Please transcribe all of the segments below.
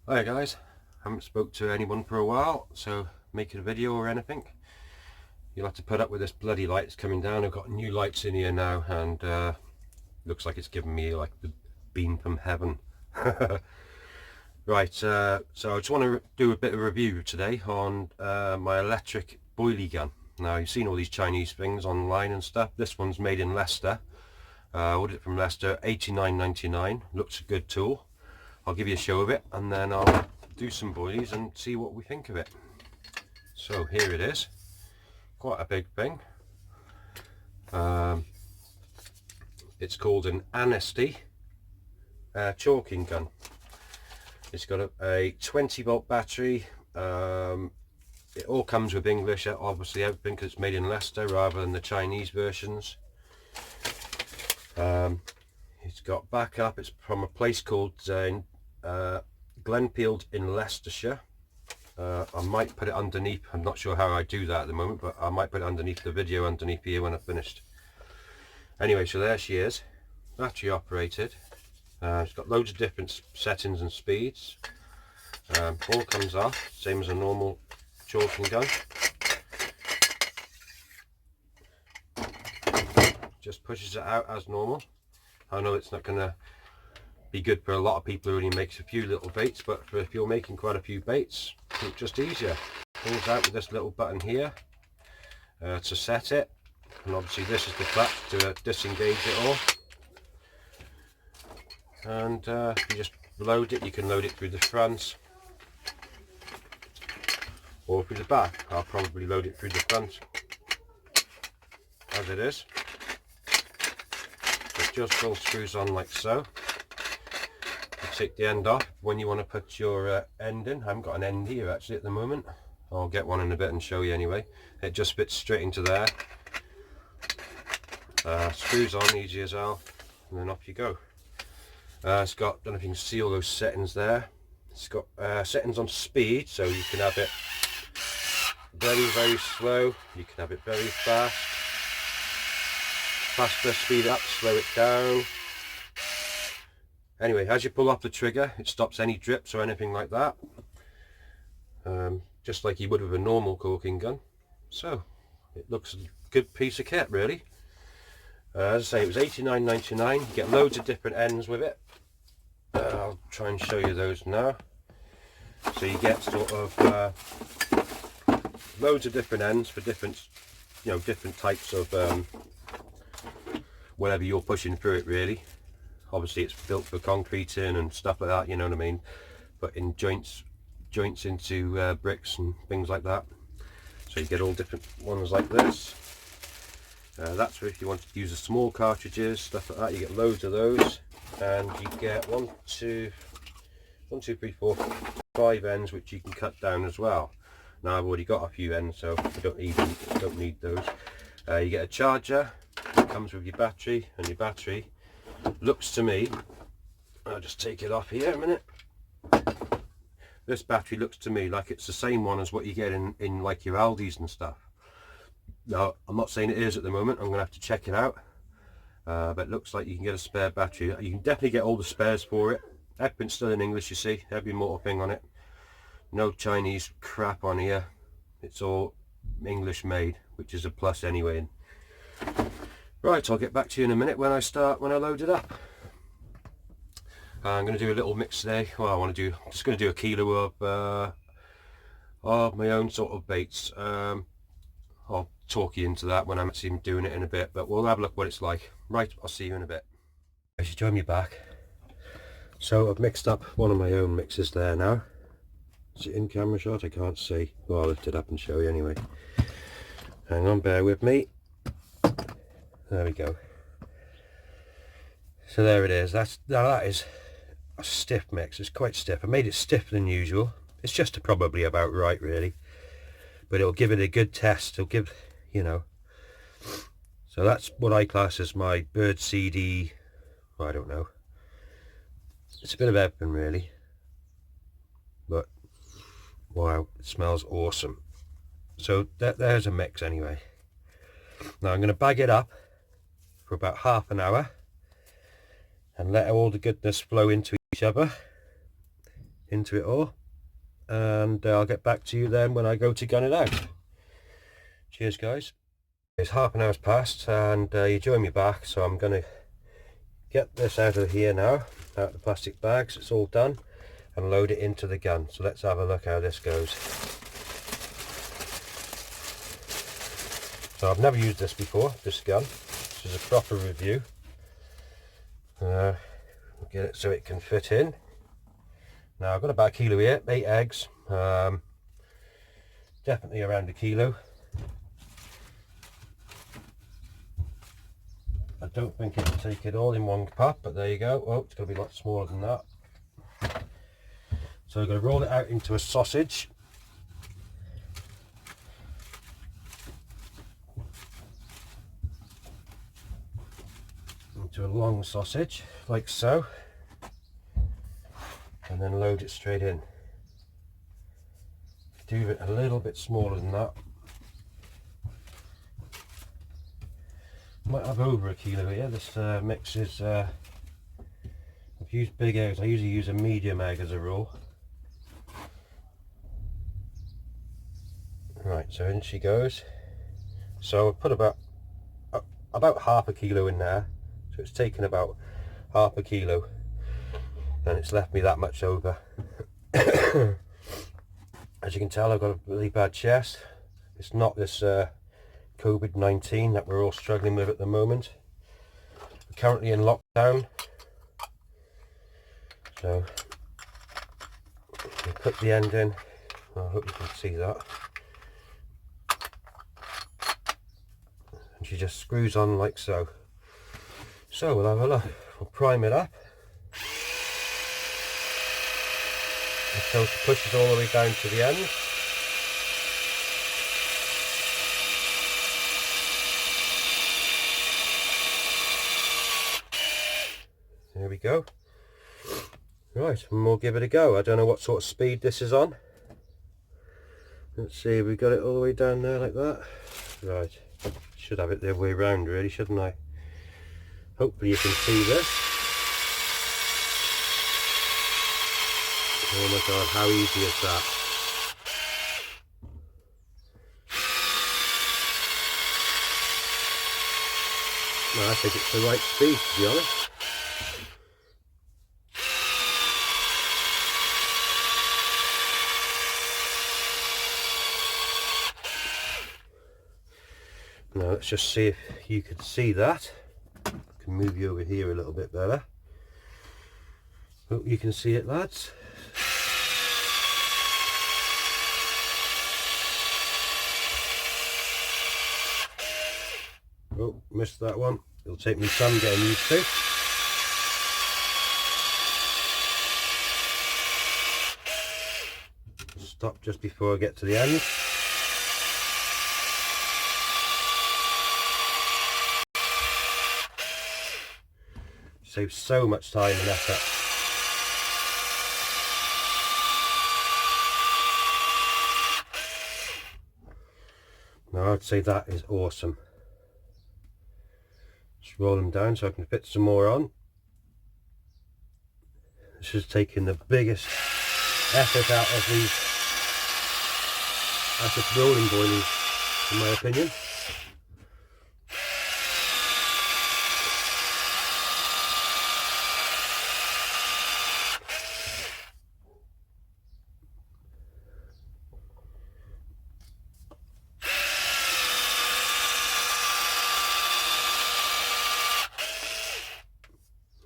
Hi guys, haven't spoke to anyone for a while, so making a video or anything. You'll have to put up with this bloody light that's coming down. I've got new lights in here now, and looks like it's giving me like the beam from heaven. Right, so I just want to do a bit of a review today on my electric boilie gun. Now, you've seen all these Chinese things online and stuff. This one's made in Leicester. I ordered it from Leicester, $89.99. Looks a good tool. I'll give you a show of it, and then I'll do some boilies and see what we think of it. So here it is, quite a big thing. It's called an Honesty chalking gun. It's got a 20-volt battery. It all comes with English, obviously, everything, because it's made in Leicester rather than the Chinese versions. It's got backup. It's from a place called Glenfield in Leicestershire. I might put it underneath. I'm not sure how I do that at the moment, but I might put it underneath the video underneath here when I've finished. Anyway, so there she is, battery operated. It's got loads of different settings and speeds. All comes off, same as a normal chalking gun. Just pushes it out as normal. I know it's not going to be good for a lot of people who only makes a few little baits, but if you're making quite a few baits, it's just easier. Pulls out with this little button here to set it, and obviously this is the clutch to disengage it all. And you just load it. You can load it through the front or through the back. I'll probably load it through the front as it is. It just all screws on like so. You take the end off when you want to put your end in. I haven't got an end here actually at the moment. I'll get one in a bit and show you anyway. It just fits straight into there. Screws on easy as well, and then off you go. It's got, I don't know if you can see all those settings there. It's got settings on speed, so you can have it very slow, you can have it very fast. Faster, speed up, slow it down. Anyway, as you pull off the trigger, it stops any drips or anything like that. Just like you would with a normal caulking gun. So, it looks a good piece of kit really. As I say, it was $89.99. You get loads of different ends with it. I'll try and show you those now. So you get sort of loads of different ends for different, different types of whatever you're pushing through it really. Obviously it's built for concreting and stuff like that, you know what I mean, but in joints into bricks and things like that. So you get all different ones like this. That's for if you want to use the small cartridges, stuff like that. You get loads of those, and you get 5 ends which you can cut down as well. Now I've already got a few ends, so I don't need those. You get a charger that comes with your battery, and your battery looks to me, I'll just take it off here a minute. This battery looks to me like it's the same one as what you get in like your Aldi's and stuff. Now, I'm not saying it is at the moment. I'm going to have to check it out. But it looks like you can get a spare battery. You can definitely get all the spares for it. Everything's still in English, you see. Every mortal thing on it. No Chinese crap on here. It's all English made, which is a plus anyway. Right, I'll get back to you in a minute when I load it up. I'm going to do a little mix today. Well, I'm just going to do a kilo of my own sort of baits. I'll talk you into that when I'm actually doing it in a bit, but we'll have a look what it's like. Right, I'll see you in a bit. I should join me back. So I've mixed up one of my own mixes there now. Is it in camera shot? I can't see. Well, I'll lift it up and show you anyway. Hang on, bear with me. There we go. So there it is. Now that is a stiff mix. It's quite stiff. I made it stiffer than usual. It's just probably about right really. But it'll give it a good test. It'll give, so that's what I class as my bird seedy, I don't know. It's a bit of everything really, but wow, it smells awesome. So there's a mix anyway. Now I'm going to bag it up for about half an hour and let all the goodness flow into each other. into it all, and I'll get back to you then when I go to gun it out. Cheers guys. It's half an hour's passed and you join me back, so I'm going to get this out of here now, out of the plastic bags, it's all done, and load it into the gun. So let's have a look how this goes. So I've never used this before, this gun. This is a proper review. Get it so it can fit in. Now I've got about a kilo here, 8 eggs, definitely around a kilo. I don't think it'll take it all in one pop, but there you go. Oh, it's going to be a lot smaller than that. So I'm going to roll it out into a sausage. Into a long sausage, like so. And then load it straight in. Do it a little bit smaller than that. Might have over a kilo here. This mix is, I've used big eggs. I usually use a medium egg as a rule. Right, so in she goes. So I've put about half a kilo in there. So it's taken about half a kilo. And it's left me that much over. As you can tell, I've got a really bad chest. It's not this COVID-19 that we're all struggling with at the moment. We're currently in lockdown, so we put the end in. I hope you can see that. And she just screws on like so. So we'll have a look. We'll prime it up until she pushes all the way down to the end. There we go. Right, and we'll give it a go. I don't know what sort of speed this is on. Let's see, we got it all the way down there like that. Right, should have it the other way around really, shouldn't I? Hopefully you can see this. Oh my god, how easy is that? Well, I think it's the right speed, to be honest. Now let's just see if you could see that. I can move you over here a little bit better. Hope you can see it, lads. Oh, missed that one. It'll take me some getting used to. Stop just before I get to the end. Saves so much time and effort. Now I'd say that is awesome. Just roll them down so I can fit some more on. This is taking the biggest effort out of the rolling boilies, in my opinion.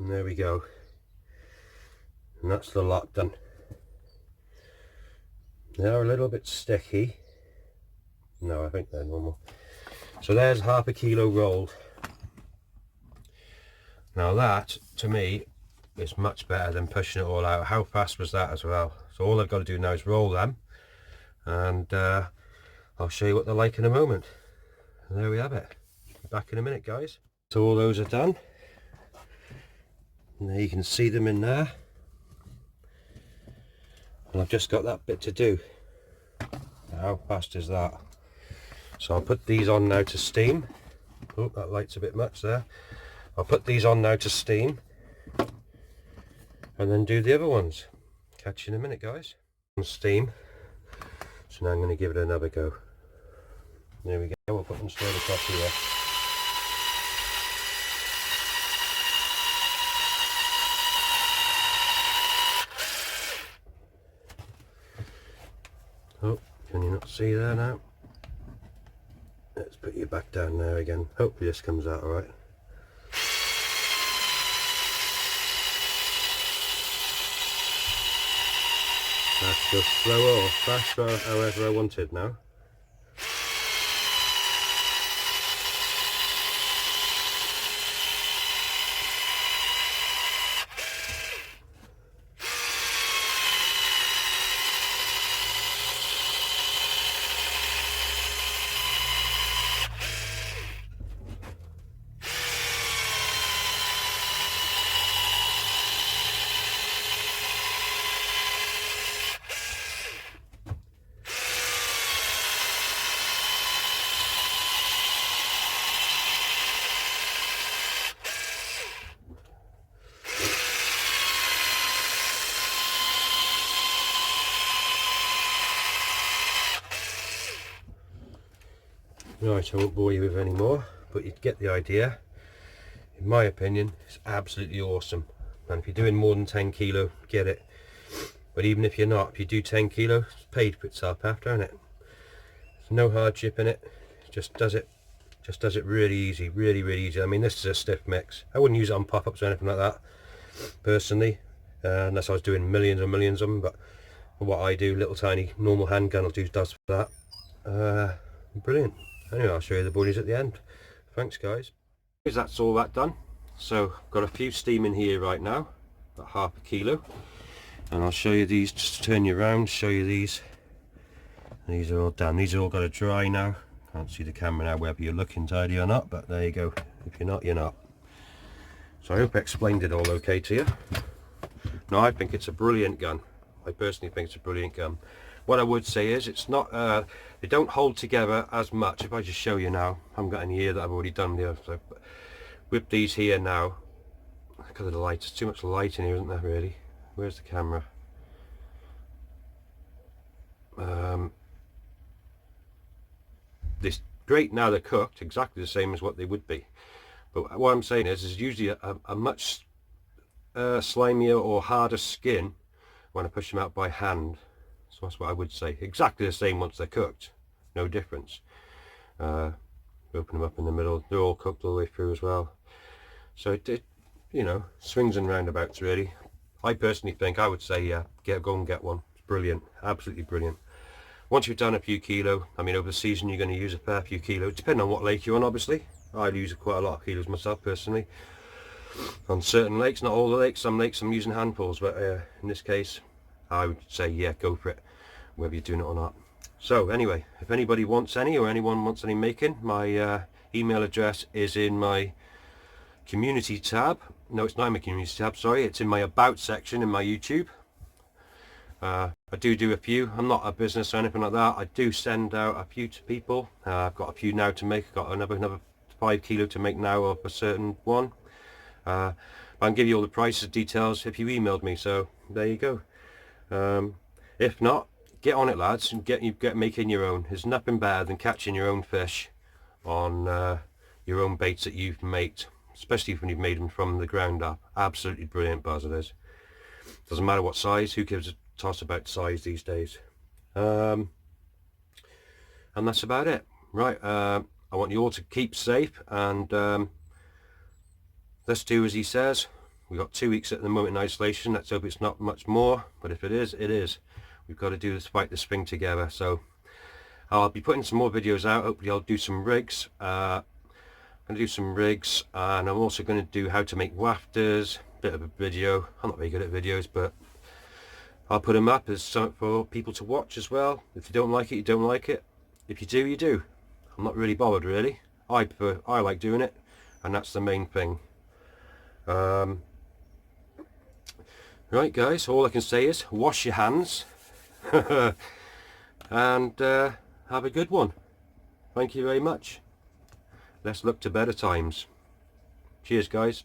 And there we go. And that's the lot done. They're a little bit sticky. No, I think they're normal. So there's half a kilo rolled. Now that, to me, is much better than pushing it all out. How fast was that as well? So all I've got to do now is roll them, and I'll show you what they're like in a moment. And there we have it. Back in a minute, guys. So all those are done. And there you can see them in there. And I've just got that bit to do. How fast is that? So I'll put these on now to steam. Oh, that light's a bit much there. I'll put these on now to steam and then do the other ones. catch you in a minute, guys. On steam, so now I'm going to give it another go. There we go, we'll put them straight across here. Oh, can you not see there now? Let's put you back down there again. Hopefully this comes out alright. That's just slow or fast, however I want it now. Right, I won't bore you with any more, but you get the idea. In my opinion, it's absolutely awesome. And if you're doing more than 10 kilo, get it. But even if you're not, if you do 10 kilo, it's paid for itself after, isn't it? There's no hardship in it. It just does it really easy, really easy. I mean, this is a stiff mix. I wouldn't use it on pop-ups or anything like that, personally, unless I was doing millions and millions of them. But for what I do, little tiny normal handgun will does for that. Brilliant. Anyway, I'll show you the boilies at the end. Thanks, guys. That's all that done. So I've got a few steaming here right now, about half a kilo, and I'll show you these. Just turn you around, show you these. These are all done. These are all got to dry now. Can't see the camera now whether you're looking tidy or not, but there you go. If you're not, you're not. So I hope I explained it all okay to you. No, I think it's a brilliant gun. I personally think it's a brilliant gun. What I would say is it's not, they don't hold together as much. If I just show you now, I haven't got any here that I've already done there. So with these here now, because of the light, there's too much light in here, isn't there really? Where's the camera? This great, now they're cooked exactly the same as what they would be. But what I'm saying is usually a much slimier or harder skin when I push them out by hand. So that's what I would say. Exactly the same once they're cooked. No difference. Open them up in the middle. They're all cooked all the way through as well. So it you know, swings and roundabouts really. I personally think, I would say, yeah, go and get one. It's brilliant. Absolutely brilliant. Once you've done a few kilo, I mean over the season you're going to use a fair few kilos, depending on what lake you're on obviously. I use quite a lot of kilos myself personally. On certain lakes, not all the lakes, some lakes I'm using handfuls, but in this case I would say yeah, go for it, whether you're doing it or not. So anyway, if anybody wants any, or anyone wants any making, my email address is in my community tab. No, it's not in my community tab, sorry, it's in my about section in my YouTube. I do a few. I'm not a business or anything like that. I do send out a few to people. I've got a few now to make. I've got another 5 kilo to make now of a certain one. I can give you all the prices, details if you emailed me, so there you go. If not, get on it lads, and get making your own. There's nothing better than catching your own fish on your own baits that you've made, especially when you've made them from the ground up. Absolutely brilliant, buzz it is. Doesn't matter what size, who gives a toss about size these days. And that's about it. Right, I want you all to keep safe, and let's do as he says. We've got 2 weeks at the moment in isolation. Let's hope it's not much more, but if it is, it is. We've got to do this, fight this thing together. So I'll be putting some more videos out. Hopefully I'll do some rigs. I'm going to do some rigs, and I'm also going to do how to make wafters. Bit of a video. I'm not very good at videos, but I'll put them up as something for people to watch as well. If you don't like it, you don't like it. If you do, you do. I'm not really bothered really. I like doing it, and that's the main thing. Right guys, all I can say is wash your hands and have a good one. Thank you very much. Let's look to better times. Cheers guys.